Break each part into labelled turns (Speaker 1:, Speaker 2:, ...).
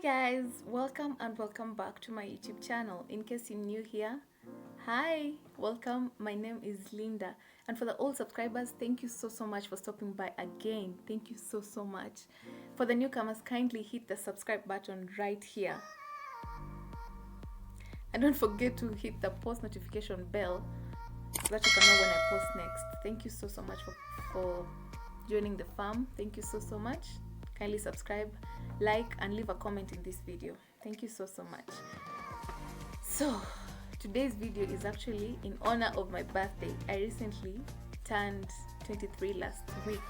Speaker 1: guys, welcome back to my YouTube channel. In case you're new here, hi, welcome. My name is Linda, and for the old subscribers, thank you so much for stopping by again. Thank you so much. For the newcomers, kindly hit the subscribe button right here, and don't forget to hit the post notification bell so that you can know when I post next. Thank you so much for joining the farm. Thank you so much. Kindly subscribe, like, and leave a comment in this video. Thank you so much. So today's video is actually in honor of my birthday. I recently turned 23 last week.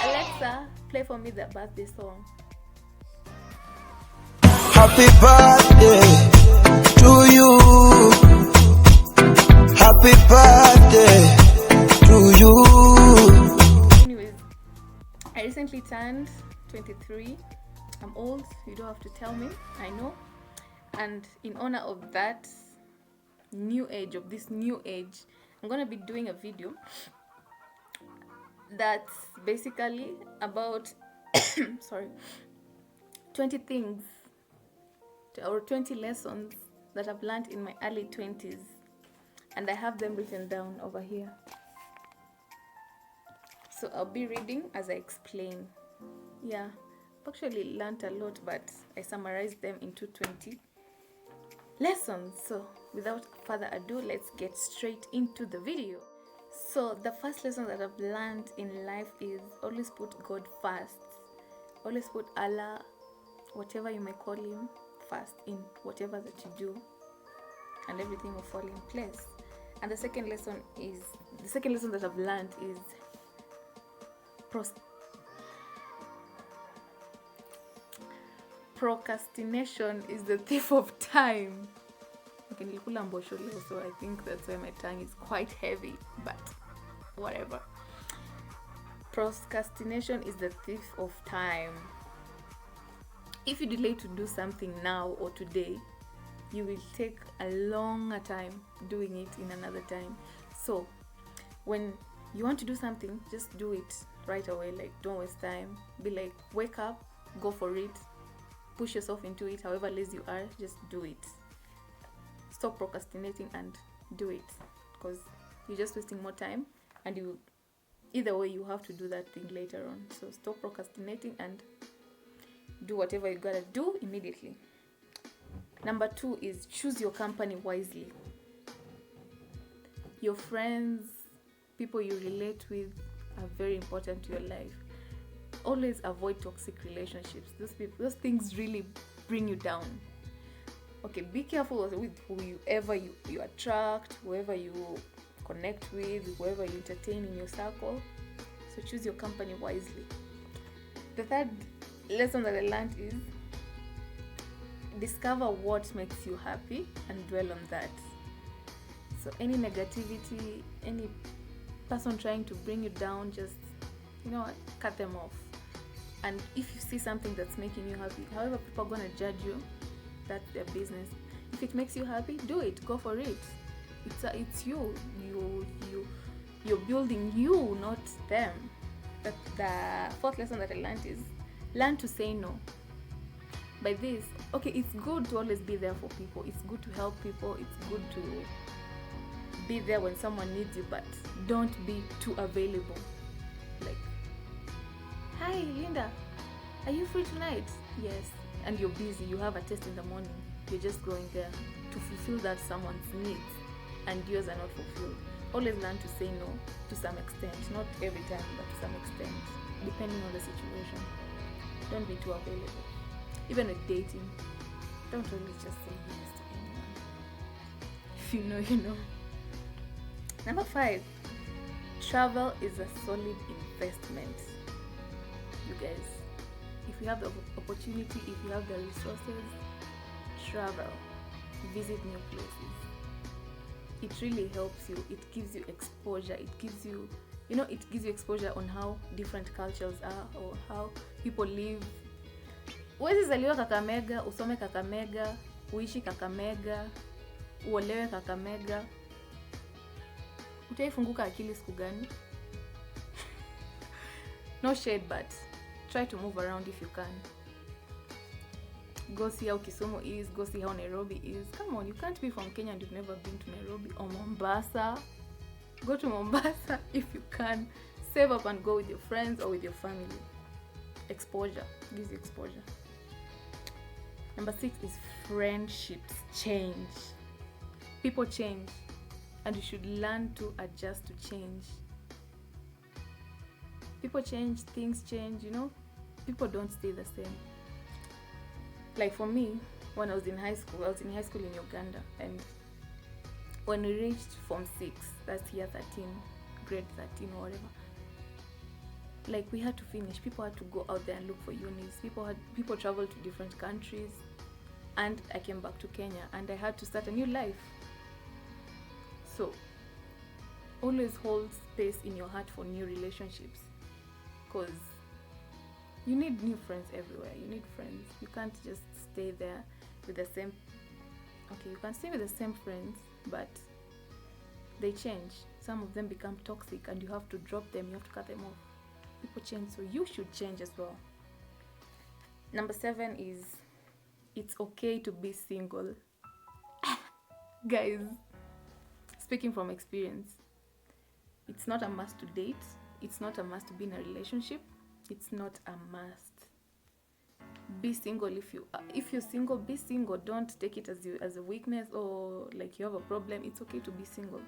Speaker 1: Alexa, play for me the birthday song.
Speaker 2: Happy birthday to you. Happy birthday to you.
Speaker 1: Anyways, I recently turned 23. I'm old, you don't have to tell me, I know. And in honor of that new age, I'm gonna be doing a video that's basically about 20 things or 20 lessons that I've learned in my early 20s, and I have them written down over here. So I'll be reading as I explain. Yeah, I've actually learned a lot, but I summarized them into 20 lessons. So without further ado, let's get straight into the video. So the first lesson that I've learned in life is always put God first. Always put Allah, whatever you may call him, first in whatever that you do, and everything will fall in place. And the second lesson that I've learned is procrastination is the thief of time. Okay, so I think that's why my tongue is quite heavy, but whatever. Procrastination is the thief of time. If you delay to do something now or today, you will take a longer time doing it in another time. So when you want to do something, just do it right away. Like, don't waste time. Be like, wake up, go for it, push yourself into it. However lazy you are, just do it. Stop procrastinating and do it, because you're just wasting more time, and either way you have to do that thing later on. So stop procrastinating and do whatever you gotta do immediately. Number 2 is choose your company wisely. Your friends, people you relate with, are very important to your life. Always avoid toxic relationships. Those things really bring you down. Okay, be careful with whoever you attract, whoever you connect with, whoever you entertain in your circle. So choose your company wisely. The third lesson that I learned is discover what makes you happy and dwell on that. So any negativity, any person trying to bring you down, just, cut them off. And if you see something that's making you happy, however people are gonna judge you, that's their business. If it makes you happy, do it, go for it. It's you. You're building you, not them. But the fourth lesson that I learned is learn to say no. By this, okay, it's good to always be there for people. It's good to help people. It's good to be there when someone needs you, but don't be too available. Like, hi Linda, are you free tonight? Yes. And you're busy, you have a test in the morning, you're just going there to fulfill that someone's needs, and yours are not fulfilled. Always learn to say no to some extent, not every time, but to some extent, depending on the situation. Don't be too available. Even with dating, don't always just say yes to anyone. If you know, you know. Number 5, travel is a solid investment. You guys, if you have the opportunity, if you have the resources, travel, visit new places. It really helps you. It gives you exposure. It gives you, exposure on how different cultures are, or how people live. Uwezi zaliwa Kakamega, usome Kakamega, uishi Kakamega, uolewe Kakamega. Utaifunguka akili siku gani? No shade, but try to move around if you can. Go see how Kisumu is, go see how Nairobi is. Come on, you can't be from Kenya and you've never been to Nairobi or Mombasa. Go to Mombasa if you can. Save up and go with your friends or with your family. Exposure, gives you exposure. Number 6 is friendships change. People change, and you should learn to adjust to change. People change, things change, you know. People don't stay the same. Like for me, when I was in high school in Uganda, and when we reached Form 6, that's year 13, grade 13 or whatever, like we had to finish. People had to go out there and look for unis. People traveled to different countries, and I came back to Kenya and I had to start a new life. So always hold space in your heart for new relationships, because you need new friends everywhere. You need friends. You can't just stay there with the same. Okay, you can stay with the same friends, but they change. Some of them become toxic and you have to drop them, you have to cut them off. People change, so you should change as well. Number 7 is it's okay to be single. Guys, speaking from experience, it's not a must to date. It's not a must to be in a relationship. It's not a must. Be single if you're single, be single. Don't take it as a weakness or like you have a problem. It's okay to be single.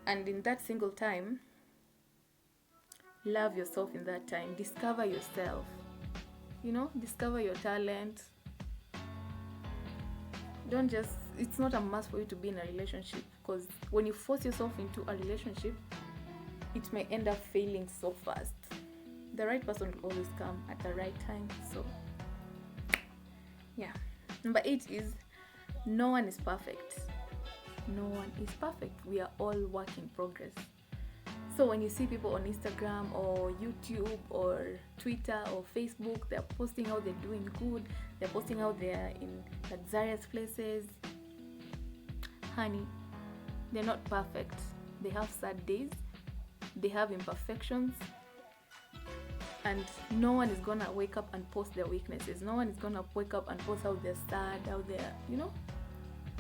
Speaker 1: And in that single time, love yourself in that time. Discover yourself. You know, discover your talent. It's not a must for you to be in a relationship, because when you force yourself into a relationship, it may end up failing so fast. The right person will always come at the right time. So yeah. Number 8 is no one is perfect. No one is perfect. We are all work in progress. So when you see people on Instagram or YouTube or Twitter or Facebook, they're posting how they're doing good, they're posting how they're in luxurious places, honey, they're not perfect. They have sad days, they have imperfections, and no one is gonna wake up and post their weaknesses. No one is gonna wake up and post how they're sad, how they're, you know.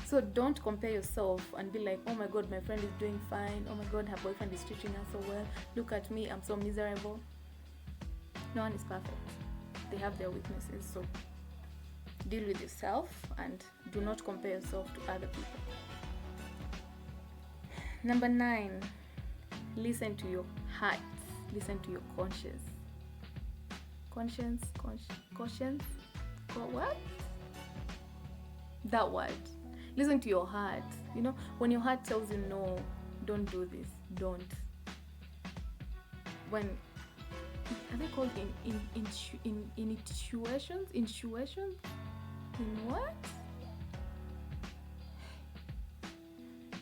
Speaker 1: So don't compare yourself and be like, oh my god, my friend is doing fine, oh my god, her boyfriend is treating her so well, look at me, I'm so miserable. No one is perfect. They have their weaknesses. So deal with yourself and do not compare yourself to other people. Number 9, listen to your heart. Listen to your conscience. Conscience? What? That word. Listen to your heart. You know, when your heart tells you no, don't do this, don't. When are they called intuitions? In what?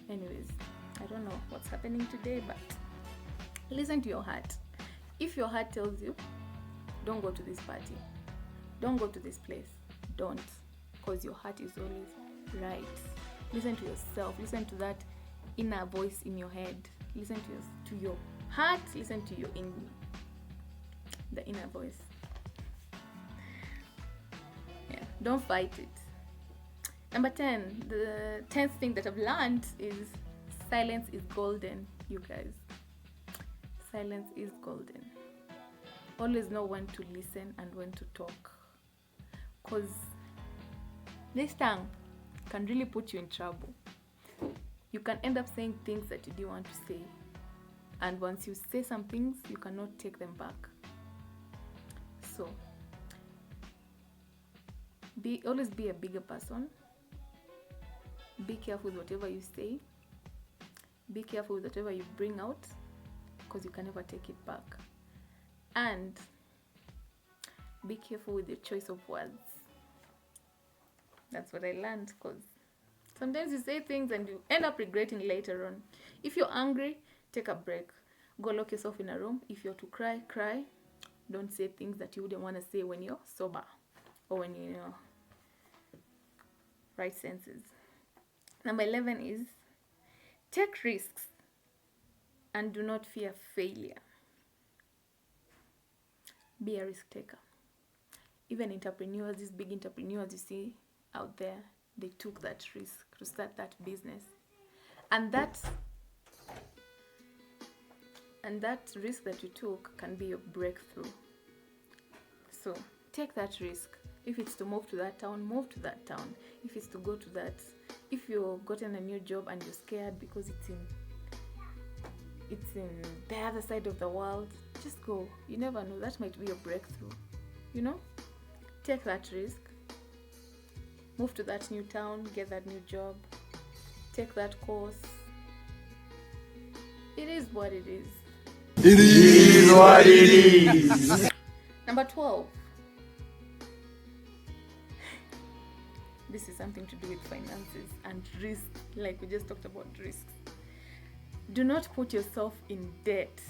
Speaker 1: Anyways, I don't know what's happening today, but listen to your heart. If your heart tells you, don't go to this party, don't go to this place, don't, because your heart is always right. Listen to yourself. Listen to that inner voice in your head. Listen to your heart. Listen to the inner voice. Yeah, don't fight it. Number 10, the 10th thing that I've learned is silence is golden, you guys. Silence is golden. Always know when to listen and when to talk, because this tongue can really put you in trouble. You can end up saying things that you didn't want to say, and once you say some things, you cannot take them back. So always be a bigger person. Be careful with whatever you say. Be careful with whatever you bring out, because you can never take it back. And be careful with your choice of words. That's what I learned, because sometimes you say things and you end up regretting later on. If you're angry, take a break. Go lock yourself in a room. If you're to cry, cry. Don't say things that you wouldn't want to say when you're sober or when you're in your right senses. Number 11 is take risks and do not fear failure. Be a risk taker. Even entrepreneurs, these big entrepreneurs you see out there, they took that risk to start that business. And that risk that you took can be your breakthrough. So take that risk. If it's to move to that town, move to that town. If it's to go to that, if you've gotten a new job and you're scared because it's in the other side of the world, just go. You never know, that might be your breakthrough. You know, take that risk. Move to that new town, get that new job, take that course. It is what it is.
Speaker 2: It is what it is.
Speaker 1: Number 12. This is something to do with finances and risk, like we just talked about risks. Do not put yourself in debt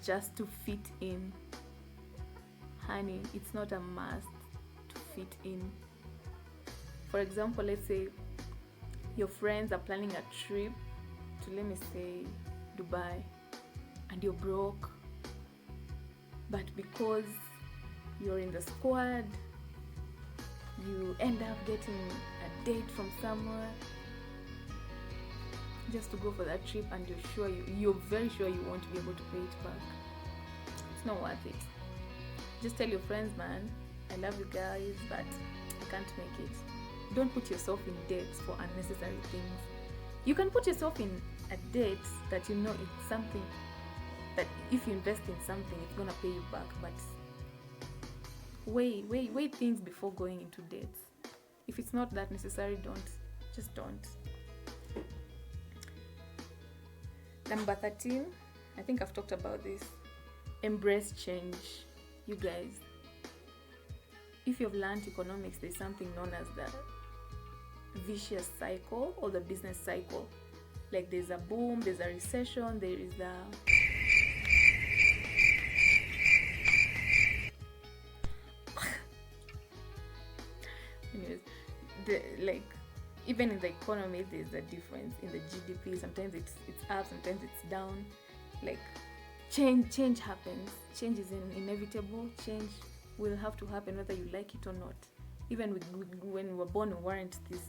Speaker 1: just to fit in. Honey, it's not a must to fit in. For example, let's say your friends are planning a trip to, let me say, Dubai, and you're broke, but because you're in the squad, you end up getting a date from somewhere just to go for that trip, and you're very sure you won't be able to pay it back. It's not worth it. Just tell your friends, man, I love you guys, but I can't make it. Don't put yourself in debt for unnecessary things. You can put yourself in a debt that you know it's something that if you invest in something, it's gonna pay you back, but weigh things before going into debt. If it's not that necessary, don't. Number 13, I think I've talked about this. Embrace change. You guys, if you've learned economics, there's something known as the vicious cycle or the business cycle. Like there's a boom, there's a recession, there is a anyways, even in the economy, there's a difference in the GDP. Sometimes it's up, sometimes it's down. Like change happens. Change is inevitable. Change will have to happen whether you like it or not. Even when we were born, we weren't this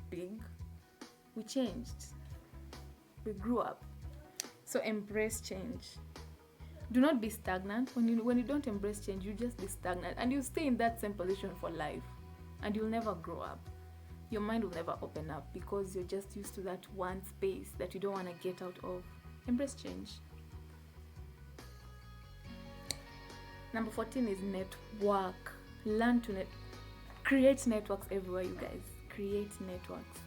Speaker 1: big. We changed. We grew up. So embrace change. Do not be stagnant. When you don't embrace change, you just be stagnant, and you stay in that same position for life, and you'll never grow up. Your mind will never open up because you're just used to that one space that you don't want to get out of. Embrace change. Number 14 is network. Learn to create networks everywhere, you guys. Create networks.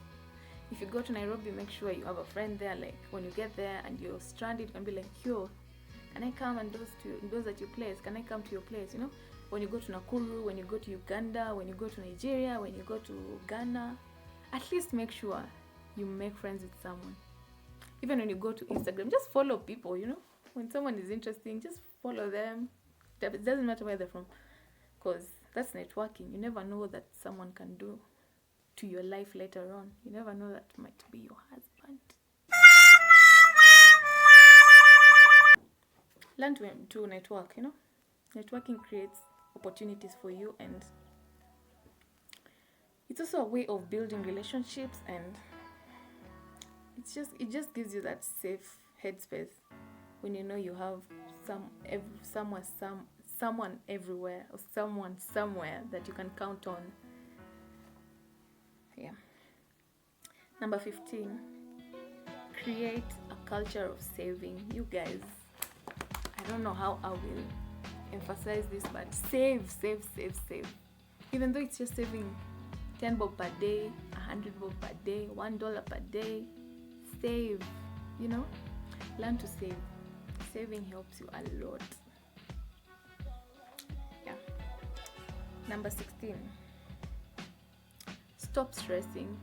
Speaker 1: If you go to Nairobi, make sure you have a friend there. Like when you get there and you're stranded, you can be like, yo, can I come and those at your place? Can I come to your place? You know, when you go to Nakuru, when you go to Uganda, when you go to Nigeria, when you go to Ghana, at least make sure you make friends with someone. Even when you go to Instagram, just follow people, you know. When someone is interesting, just follow them. It doesn't matter where they're from, because that's networking. You never know what someone can do to your life later on. You never know, that might be your husband. Learn to network, you know. Networking creates opportunities for you, and it's also a way of building relationships, and it just gives you that safe headspace when you know you have someone everywhere, or someone somewhere that you can count on. Yeah. Number 15, create a culture of saving. You guys, I don't know how I will emphasize this, but save. Even though it's just saving 10 bob per day, 100 bob per day, $1 per day, save. You know, learn to save. Saving helps you a lot. Yeah. Number 16, stop stressing.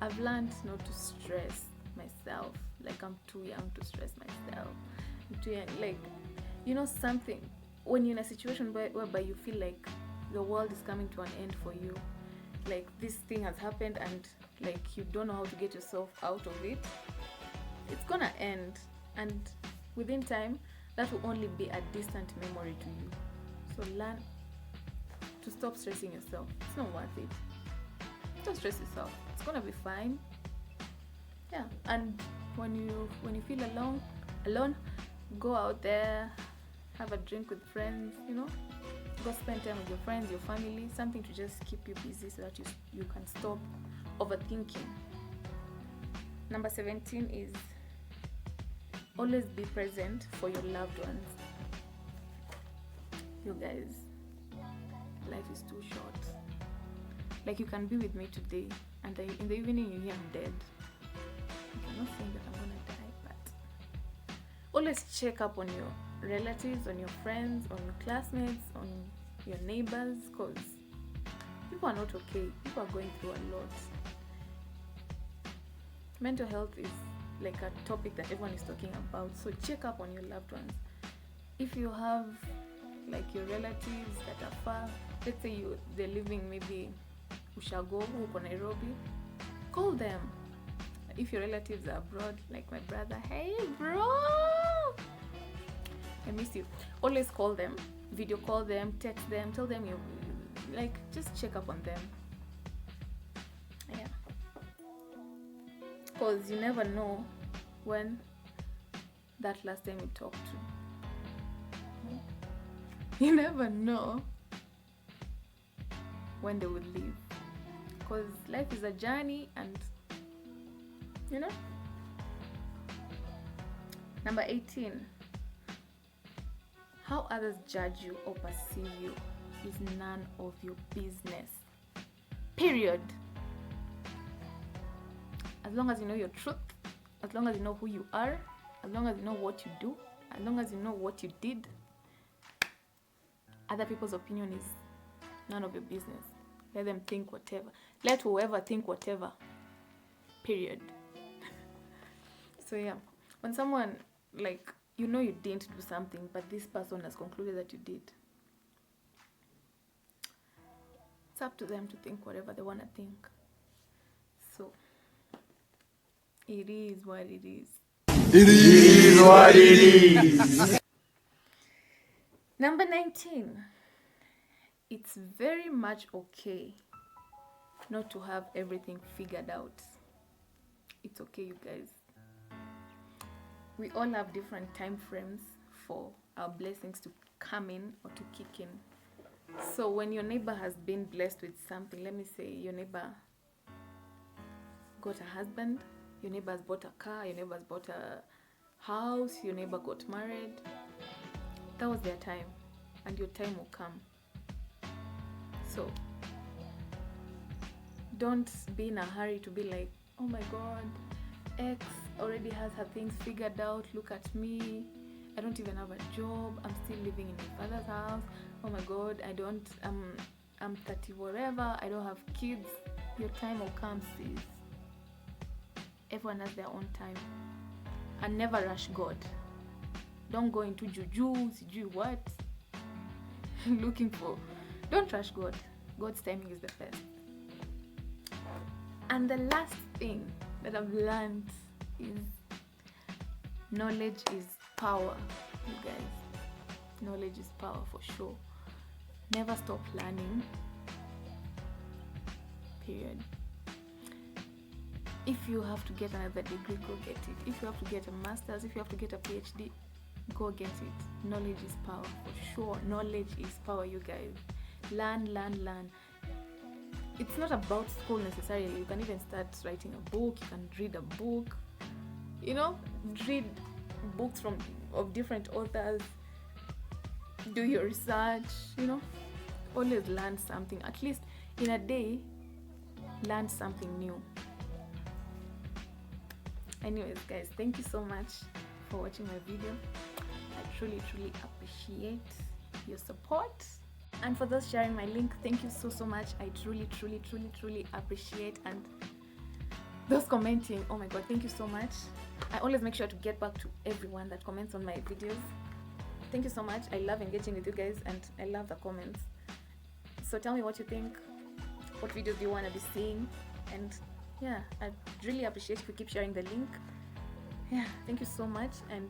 Speaker 1: I've learned not to stress myself. Like, I'm too young to stress myself. I'm too young. Like, you know, something, when you're in a situation whereby you feel like the world is coming to an end for you, like this thing has happened and like you don't know how to get yourself out of it, it's gonna end, and within time that will only be a distant memory to you. So learn to stop stressing yourself. It's not worth it. Don't stress yourself. It's gonna be fine. Yeah. And when you feel alone, go out there, have a drink with friends, you know, go spend time with your friends, your family, something to just keep you busy so that you can stop overthinking. Number 17 is always be present for your loved ones. You guys, life is too short. Like, you can be with me today and in the evening you hear I'm dead. I'm not saying that I'm gonna die, but always check up on your relatives, on your friends, on your classmates, on your neighbors, because people are not okay. People are going through a lot. Mental health is like a topic that everyone is talking about, so check up on your loved ones. If you have like your relatives that are far, let's say they're living maybe Ushago, huko Nairobi, call them. If your relatives are abroad, like my brother, hey bro, I miss you. Always call them, video call them, text them, tell them you like, just check up on them. Yeah, because you never know when that last time you talked to. You never know when they would leave, because life is a journey, and you know. Number 18, how others judge you or perceive you is none of your business. Period. As long as you know your truth, as long as you know who you are, as long as you know what you do, as long as you know what you did, other people's opinion is none of your business. Let them think whatever. Let whoever think whatever. Period. So yeah, when someone, like, you know you didn't do something, but this person has concluded that you did, it's up to them to think whatever they want to think. So it is what it is.
Speaker 2: It is what it is.
Speaker 1: Number 19, it's very much okay not to have everything figured out. It's okay, you guys. We all have different time frames for our blessings to come in or to kick in. So when your neighbor has been blessed with something, let me say your neighbor got a husband, your neighbor's bought a car, your neighbor's bought a house, your neighbor got married, that was their time, and your time will come. So don't be in a hurry to be like, oh my god, X already has her things figured out, look at me, I don't even have a job, I'm still living in my father's house, oh my god, I'm 30 whatever, I don't have kids. Your time will come, sis. Everyone has their own time. And never rush God. Don't go into juju, what looking for. Don't rush God. God's timing is the best. And the last thing that I've learned is knowledge is power, you guys. Knowledge is power for sure. Never stop learning. Period. If you have to get another degree, go get it. If you have to get a master's, if you have to get a PhD, go get it. Knowledge is power for sure. Knowledge is power, you guys. Learn. It's not about school necessarily. You can even start writing a book. You can read a book. You know, read books of different authors. Do your research. You know, always learn something. At least in a day, learn something new. Anyways, guys, thank you so much for watching my video. I truly appreciate your support. And for those sharing my link, thank you so much. I truly appreciate. And those commenting, oh my god, thank you so much. I always make sure to get back to everyone that comments on my videos. Thank you so much. I love engaging with you guys, and I love the comments. So tell me what you think. What videos do you want to be seeing? And yeah, I really appreciate if you keep sharing the link. Yeah, thank you so much, and